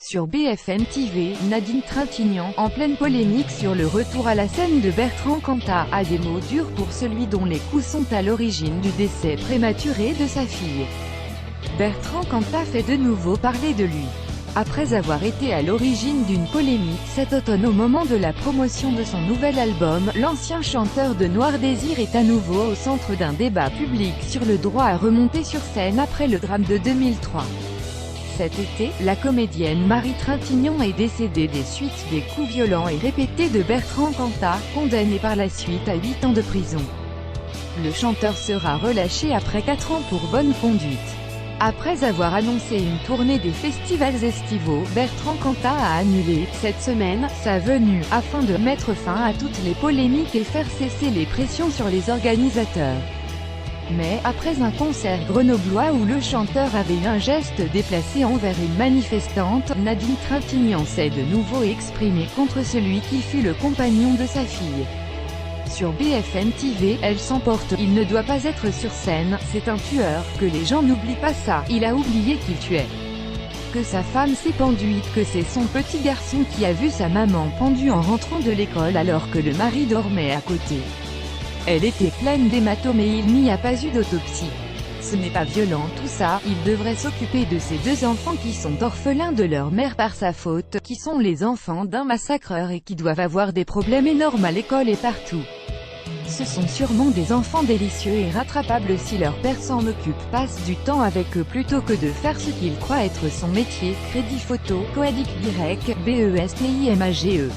Sur BFM TV, Nadine Trintignant, en pleine polémique sur le retour à la scène de Bertrand Cantat, a des mots durs pour celui dont les coups sont à l'origine du décès prématuré de sa fille. Bertrand Cantat fait de nouveau parler de lui. Après avoir été à l'origine d'une polémique cet automne au moment de la promotion de son nouvel album, l'ancien chanteur de Noir Désir est à nouveau au centre d'un débat public sur le droit à remonter sur scène après le drame de 2003. Cet été, la comédienne Marie Trintignant est décédée des suites des coups violents et répétés de Bertrand Cantat, condamné par la suite à 8 ans de prison. Le chanteur sera relâché après 4 ans pour bonne conduite. Après avoir annoncé une tournée des festivals estivaux, Bertrand Cantat a annulé, cette semaine, sa venue, afin de mettre fin à toutes les polémiques et faire cesser les pressions sur les organisateurs. Mais, après un concert grenoblois où le chanteur avait eu un geste déplacé envers une manifestante, Nadine Trintignant s'est de nouveau exprimée contre celui qui fut le compagnon de sa fille. Sur BFM TV, elle s'emporte. Il ne doit pas être sur scène, c'est un tueur, que les gens n'oublient pas ça, il a oublié qu'il tuait. Que sa femme s'est pendue, que c'est son petit garçon qui a vu sa maman pendue en rentrant de l'école alors que le mari dormait à côté. Elle était pleine d'hématomes et il n'y a pas eu d'autopsie. Ce n'est pas violent tout ça, il devrait s'occuper de ces 2 enfants qui sont orphelins de leur mère par sa faute, qui sont les enfants d'un massacreur et qui doivent avoir des problèmes énormes à l'école et partout. Ce sont sûrement des enfants délicieux et rattrapables si leur père s'en occupe, passe du temps avec eux plutôt que de faire ce qu'il croit être son métier. Crédit photo, Coadic Direct, BESTIMAGE.